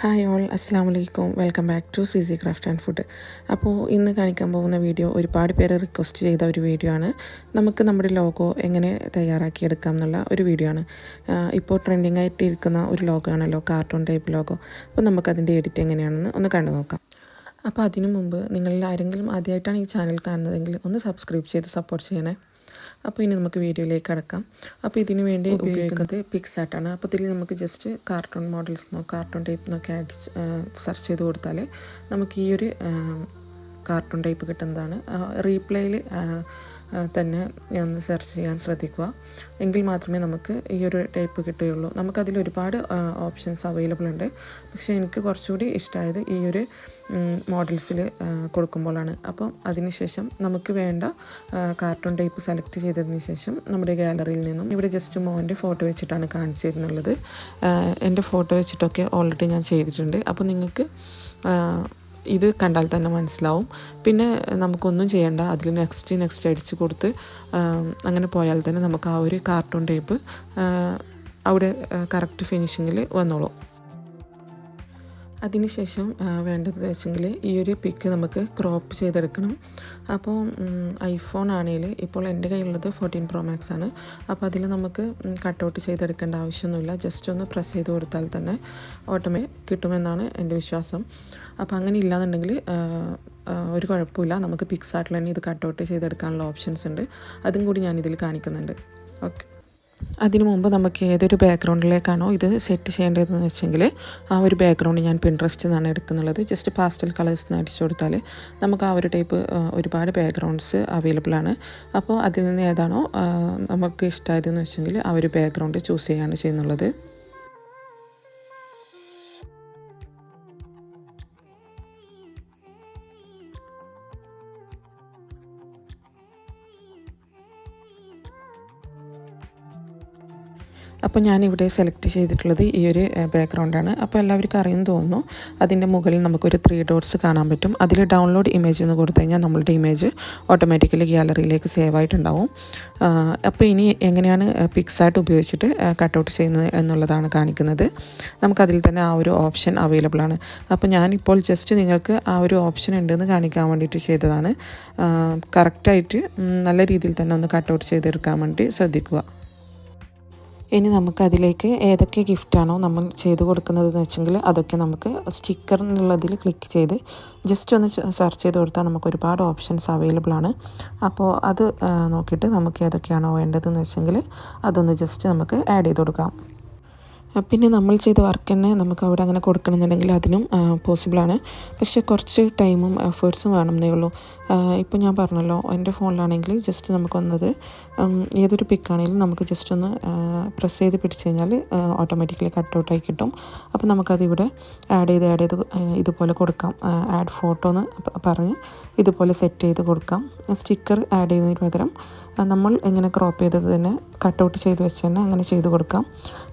Hi all, അസ്സാം വലൈക്കും. Welcome back to CC craft and food. അപ്പോൾ ഇന്ന് കാണിക്കാൻ പോകുന്ന വീഡിയോ ഒരുപാട് പേര് റിക്വസ്റ്റ് ചെയ്ത ഒരു വീഡിയോ ആണ്. നമുക്ക് നമ്മുടെ ലോഗോ എങ്ങനെ തയ്യാറാക്കിയെടുക്കാം എന്നുള്ള ഒരു വീഡിയോ ആണ്. ഇപ്പോൾ ട്രെൻഡിങ് ആയിട്ട് ഇരിക്കുന്ന ഒരു ലോഗോ ആണല്ലോ, കാർട്ടൂൺ ടൈപ്പ് ലോഗോ. അപ്പോൾ നമുക്കതിൻ്റെ എഡിറ്റ് എങ്ങനെയാണെന്ന് ഒന്ന് കണ്ടു നോക്കാം. അപ്പോൾ അതിനു മുമ്പ് നിങ്ങളിൽ ആരെങ്കിലും ആദ്യമായിട്ടാണ് ഈ ചാനൽ കാണുന്നതെങ്കിൽ ഒന്ന് സബ്സ്ക്രൈബ് ചെയ്ത് സപ്പോർട്ട് ചെയ്യണേ. അപ്പോൾ ഇനി നമുക്ക് വീഡിയോയിലേക്ക് കടക്കാം. അപ്പോൾ ഇതിനു വേണ്ടി ഉപയോഗിക്കുന്നത് പിക്സാർട്ടാണ്. അപ്പോൾ ഇതിൽ നമുക്ക് just cartoon models cartoon type നോക്കി സെർച്ച് ചെയ്ത് കൊടുത്താൽ നമുക്ക് ഈ ഒരു കാർട്ടൂൺ ടൈപ്പ് കിട്ടുന്നതാണ്. റീപ്ലേയിൽ തന്നെ ഒന്ന് സെർച്ച് ചെയ്യാൻ ശ്രദ്ധിക്കുക, എങ്കിൽ മാത്രമേ നമുക്ക് ഈ ഒരു ടൈപ്പ് കിട്ടുകയുള്ളൂ. നമുക്കതിൽ ഒരുപാട് ഓപ്ഷൻസ് അവൈലബിൾ ഉണ്ട്, പക്ഷേ എനിക്ക് കുറച്ചുകൂടി ഇഷ്ടമായത് ഈ ഒരു മോഡൽസിൽ കൊടുക്കുമ്പോഴാണ്. അപ്പം അതിനുശേഷം നമുക്ക് വേണ്ട കാർട്ടൂൺ ടൈപ്പ് സെലക്ട് ചെയ്തതിന് ശേഷം നമ്മുടെ ഗാലറിയിൽ നിന്നും ഇവിടെ ജസ്റ്റ് മോൻ്റെ ഫോട്ടോ വെച്ചിട്ടാണ് കാണിച്ചു തരുന്നുള്ളത്. എൻ്റെ ഫോട്ടോ വെച്ചിട്ടൊക്കെ ഓൾറെഡി ഞാൻ ചെയ്തിട്ടുണ്ട്. അപ്പോൾ നിങ്ങൾക്ക് ഇത് കണ്ടാൽ തന്നെ മനസ്സിലാവും. പിന്നെ നമുക്കൊന്നും ചെയ്യേണ്ട, അതിൽ നെക്സ്റ്റ് അടിച്ച് കൊടുത്ത് അങ്ങനെ പോയാൽ തന്നെ നമുക്ക് ആ ഒരു കാർട്ടൂൺ ടൈപ്പ് അവിടെ കറക്റ്റ് ഫിനിഷിങ്ങിൽ വന്നോളൂ. അതിനുശേഷം വേണ്ടത് വെച്ചെങ്കിൽ ഈ ഒരു പിക്ക് നമുക്ക് ക്രോപ്പ് ചെയ്തെടുക്കണം. അപ്പോൾ ഐഫോൺ ആണെങ്കിൽ ഇപ്പോൾ എൻ്റെ കയ്യിലുള്ളത് 14 Pro Max ആണ്. അപ്പോൾ അതിൽ നമുക്ക് കട്ടൗട്ട് ചെയ്തെടുക്കേണ്ട ആവശ്യമൊന്നുമില്ല. ജസ്റ്റ് ഒന്ന് പ്രസ് ചെയ്ത് കൊടുത്താൽ തന്നെ കിട്ടുമെന്നാണ് എൻ്റെ വിശ്വാസം. അപ്പോൾ അങ്ങനെ ഇല്ലാന്നുണ്ടെങ്കിൽ ഒരു കുഴപ്പമില്ല, നമുക്ക് പിക്സാർട്ടിൽ തന്നെ ഇത് കട്ടൗട്ട് ചെയ്തെടുക്കാനുള്ള ഓപ്ഷൻസ് ഉണ്ട്. അതും കൂടി ഞാനിതിൽ കാണിക്കുന്നുണ്ട്. ഓക്കെ, അതിനു മുമ്പ് നമുക്ക് ഏതൊരു ബാക്ക്ഗ്രൗണ്ടിലേക്കാണോ ഇത് സെറ്റ് ചെയ്യേണ്ടതെന്ന് വെച്ചെങ്കിൽ ആ ഒരു ബാക്ക്ഗ്രൗണ്ട് ഞാൻ പിൻട്രസ്റ്റിൽ നിന്നാണ് എടുക്കുന്നുള്ളത്. ജസ്റ്റ് പാസ്റ്റൽ കളേഴ്സ് അടിച്ചു കൊടുത്താൽ നമുക്ക് ആ ഒരു ടൈപ്പ് ഒരുപാട് ബാക്ക്ഗ്രൗണ്ട്സ് അവൈലബിൾ ആണ്. അപ്പോൾ അതിൽ നിന്ന് ഏതാണോ നമുക്ക് ഇഷ്ടമായതെന്ന് വെച്ചെങ്കിൽ ആ ഒരു ബാക്ക്ഗ്രൗണ്ട് ചൂസ് ചെയ്യുകയാണ് ചെയ്യുന്നുള്ളത്. അപ്പോൾ ഞാനിവിടെ സെലക്ട് ചെയ്തിട്ടുള്ളത് ഈ ഒരു ബാക്ക്ഗ്രൗണ്ടാണ്. അപ്പോൾ എല്ലാവർക്കും അറിയുമെന്ന് തോന്നുന്നു. അതിൻ്റെ മുകളിൽ നമുക്കൊരു 3 ഡോട്ട്സ് കാണാൻ പറ്റും. അതിൽ ഡൗൺലോഡ് ഇമേജ് എന്ന് കൊടുത്തു കഴിഞ്ഞാൽ നമ്മളുടെ ഇമേജ് ഓട്ടോമാറ്റിക്കലി ഗാലറിയിലേക്ക് സേവ് ആയിട്ടുണ്ടാവും. അപ്പോൾ ഇനി എങ്ങനെയാണ് പിക്സാർട്ട് ഉപയോഗിച്ചിട്ട് കട്ടൗട്ട് ചെയ്യുന്നത് എന്നുള്ളതാണ് കാണിക്കുന്നത്. നമുക്കതിൽ തന്നെ ആ ഒരു ഓപ്ഷൻ അവൈലബിൾ ആണ്. അപ്പോൾ ഞാനിപ്പോൾ ജസ്റ്റ് നിങ്ങൾക്ക് ആ ഒരു ഓപ്ഷൻ ഉണ്ടെന്ന് കാണിക്കാൻ വേണ്ടിയിട്ട് ചെയ്തതാണ്. കറക്റ്റായിട്ട് നല്ല രീതിയിൽ തന്നെ ഒന്ന് കട്ടൗട്ട് ചെയ്തെടുക്കാൻ വേണ്ടി ശ്രദ്ധിക്കുക. ഇനി നമുക്കതിലേക്ക് ഏതൊക്കെ ഗിഫ്റ്റാണോ നമ്മൾ ചെയ്ത് കൊടുക്കുന്നതെന്ന് വെച്ചെങ്കിൽ അതൊക്കെ നമുക്ക് സ്റ്റിക്കർ എന്നുള്ളതിൽ ക്ലിക്ക് ചെയ്ത് ജസ്റ്റ് ഒന്ന് സെർച്ച് ചെയ്ത് കൊടുത്താൽ നമുക്ക് ഒരുപാട് ഓപ്ഷൻസ് അവൈലബിൾ ആണ്. അപ്പോൾ അത് നോക്കിയിട്ട് നമുക്ക് ഏതൊക്കെയാണോ വേണ്ടതെന്ന് വെച്ചെങ്കിൽ അതൊന്ന് ജസ്റ്റ് നമുക്ക് ആഡ് ചെയ്ത് കൊടുക്കാം. പിന്നെ നമ്മൾ ചെയ്ത വർക്ക് തന്നെ നമുക്ക് അവിടെ അങ്ങനെ കൊടുക്കണമെന്നുണ്ടെങ്കിൽ അതിനും പോസിബിളാണ്. പക്ഷേ കുറച്ച് ടൈമും എഫേർട്സും വേണമെന്നേ ഉള്ളൂ. ഇപ്പോൾ ഞാൻ പറഞ്ഞല്ലോ, എൻ്റെ ഫോണിലാണെങ്കിൽ ജസ്റ്റ് നമുക്കൊന്നത് ഏതൊരു പിക്കാണെങ്കിലും നമുക്ക് ജസ്റ്റ് ഒന്ന് പ്രസ് ചെയ്ത് പിടിച്ച് കഴിഞ്ഞാൽ ഓട്ടോമാറ്റിക്കലി കട്ടൗട്ടായി കിട്ടും. അപ്പോൾ നമുക്കതിവിടെ ആഡ് ചെയ്ത് ഇതുപോലെ കൊടുക്കാം. ആഡ് ഫോട്ടോ എന്ന് പറഞ്ഞ് ഇതുപോലെ സെറ്റ് ചെയ്ത് കൊടുക്കാം. സ്റ്റിക്കർ ആഡ് ചെയ്യുന്നതിന് പകരം നമ്മൾ എങ്ങനെ ക്രോപ്പ് ചെയ്തത് തന്നെ കട്ടൗട്ട് ചെയ്ത് വെച്ച് തന്നെ അങ്ങനെ ചെയ്ത് കൊടുക്കാം.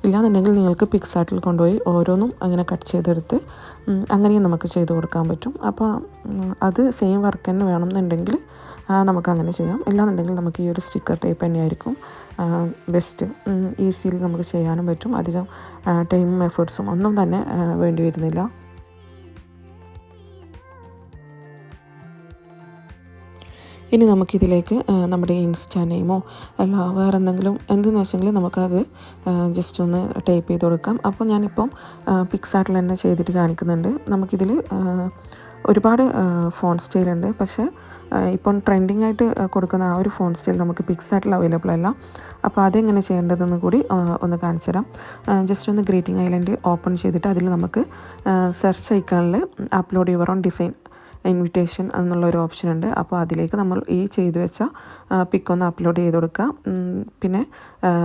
ഇല്ലാന്നുണ്ടെങ്കിൽ നിങ്ങൾക്ക് പിക്സാർട്ടിൽ കൊണ്ടുപോയി ഓരോന്നും അങ്ങനെ കട്ട് ചെയ്തെടുത്ത് അങ്ങനെയും നമുക്ക് ചെയ്ത് കൊടുക്കാൻ പറ്റും. അപ്പോൾ അത് സെയിം വർക്ക് തന്നെ വേണമെന്നുണ്ടെങ്കിൽ നമുക്കങ്ങനെ ചെയ്യാം. ഇല്ലാന്നുണ്ടെങ്കിൽ നമുക്ക് ഈ ഒരു സ്റ്റിക്കർ ടൈപ്പ് തന്നെയായിരിക്കും ബെസ്റ്റ്. ഈസിയിൽ നമുക്ക് ചെയ്യാനും പറ്റും. അധികം ടൈമും എഫേർട്സും ഒന്നും തന്നെ വേണ്ടി വരുന്നില്ല. ഇനി നമുക്കിതിലേക്ക് നമ്മുടെ ഇൻസ്റ്റാ നെയിമോ അല്ല വേറെ എന്തെന്ന് വെച്ചെങ്കിൽ നമുക്കത് ജസ്റ്റ് ഒന്ന് ടൈപ്പ് ചെയ്ത് കൊടുക്കാം. അപ്പോൾ ഞാനിപ്പം പിക്സാർട്ടിൽ തന്നെ ചെയ്തിട്ട് കാണിക്കുന്നുണ്ട്. നമുക്കിതിൽ ഒരുപാട് ഫോൺ സ്റ്റൈലുണ്ട്, പക്ഷേ ഇപ്പം ട്രെൻഡിങ് ആയിട്ട് കൊടുക്കുന്ന ആ ഒരു ഫോൺ സ്റ്റൈൽ നമുക്ക് പിക്സാർട്ടിൽ അവൈലബിൾ അല്ല. അപ്പോൾ അതെങ്ങനെ ചെയ്യേണ്ടതെന്ന് കൂടി ഒന്ന് കാണിച്ചു തരാം. ജസ്റ്റ് ഒന്ന് ഗ്രീറ്റിംഗ് ഐലൻഡ് ഓപ്പൺ ചെയ്തിട്ട് അതിൽ നമുക്ക് സെർച്ച് ഐക്കണിൽ upload your own design invitation എന്നുള്ളൊരു ഓപ്ഷൻ ഉണ്ട്. അപ്പോൾ അതിലേക്ക് നമ്മൾ ഈ ചെയ്തു വെച്ച പിക്കൊന്ന് അപ്ലോഡ് ചെയ്ത് കൊടുക്കുക. പിന്നെ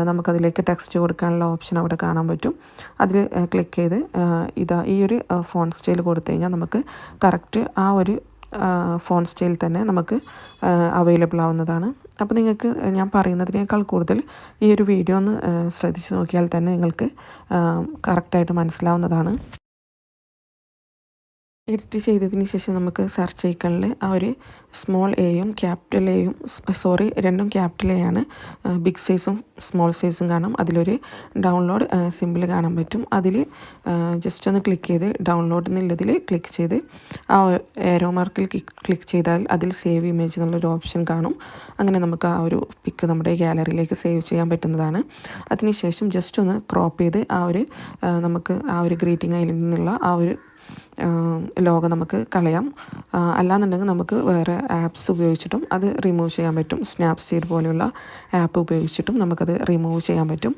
നമുക്കതിലേക്ക് ടെക്സ്റ്റ് കൊടുക്കാനുള്ള ഓപ്ഷൻ അവിടെ കാണാൻ പറ്റും. അതിൽ ക്ലിക്ക് ചെയ്ത് ഈ ഒരു ഫോൺ സ്റ്റൈൽ കൊടുത്തു കഴിഞ്ഞാൽ നമുക്ക് കറക്റ്റ് ആ ഒരു ഫോൺ സ്റ്റൈൽ തന്നെ നമുക്ക് അവൈലബിൾ ആവുന്നതാണ്. അപ്പോൾ നിങ്ങൾക്ക് ഞാൻ പറയുന്നതിനേക്കാൾ കൂടുതൽ ഈ ഒരു വീഡിയോ ഒന്ന് ശ്രദ്ധിച്ച് നോക്കിയാൽ തന്നെ നിങ്ങൾക്ക് കറക്റ്റായിട്ട് മനസ്സിലാവുന്നതാണ്. എഡിറ്റ് ചെയ്തതിന് ശേഷം നമുക്ക് സെർച്ച് ഐക്കണിൽ ആ ഒരു സ്മോൾ എയും ക്യാപിറ്റൽ എയും രണ്ടും ക്യാപിറ്റൽ എ ആണ്, ബിഗ് സൈസും സ്മോൾ സൈസും കാണാം. അതിലൊരു ഡൗൺലോഡ് സിമ്പിൾ കാണാൻ പറ്റും. അതിൽ ജസ്റ്റ് ഒന്ന് ക്ലിക്ക് ചെയ്ത് ഡൗൺലോഡ് എന്നുള്ളതിൽ ക്ലിക്ക് ചെയ്ത് ആ ഏരോ മാർക്കിൽ ക്ലിക്ക് ചെയ്താൽ അതിൽ സേവ് ഇമേജ് എന്നുള്ളൊരു ഓപ്ഷൻ കാണും. അങ്ങനെ നമുക്ക് ആ ഒരു പിക്ക് നമ്മുടെ ഗാലറിയിലേക്ക് സേവ് ചെയ്യാൻ പറ്റുന്നതാണ്. അതിനുശേഷം ജസ്റ്റ് ഒന്ന് ക്രോപ്പ് ചെയ്ത് നമുക്ക് ആ ഒരു ഗ്രീറ്റിംഗ് ഐലൻഡിൽ നിന്നുള്ള ആ ഒരു ലോഗോ നമുക്ക് കളയാം. അല്ലാന്നുണ്ടെങ്കിൽ നമുക്ക് വേറെ ആപ്സ് ഉപയോഗിച്ചിട്ടും അത് റിമൂവ് ചെയ്യാൻ പറ്റും. സ്നാപ്സീഡ് പോലെയുള്ള ആപ്പ് ഉപയോഗിച്ചിട്ടും നമുക്കത് റിമൂവ് ചെയ്യാൻ പറ്റും.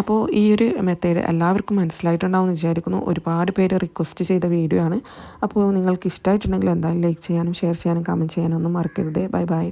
അപ്പോൾ ഈ ഒരു മെത്തേഡ് എല്ലാവർക്കും മനസ്സിലായിട്ടുണ്ടാവും എന്ന് വിചാരിക്കുന്നു. ഒരുപാട് പേര് റിക്വസ്റ്റ് ചെയ്ത വീഡിയോ ആണ്. അപ്പോൾ നിങ്ങൾക്ക് ഇഷ്ടമായിട്ടുണ്ടെങ്കിൽ എന്തായാലും ലൈക്ക് ചെയ്യാനും ഷെയർ ചെയ്യാനും കമൻറ്റ് ചെയ്യാനും ഒന്നും മറക്കരുത്. Bye bye.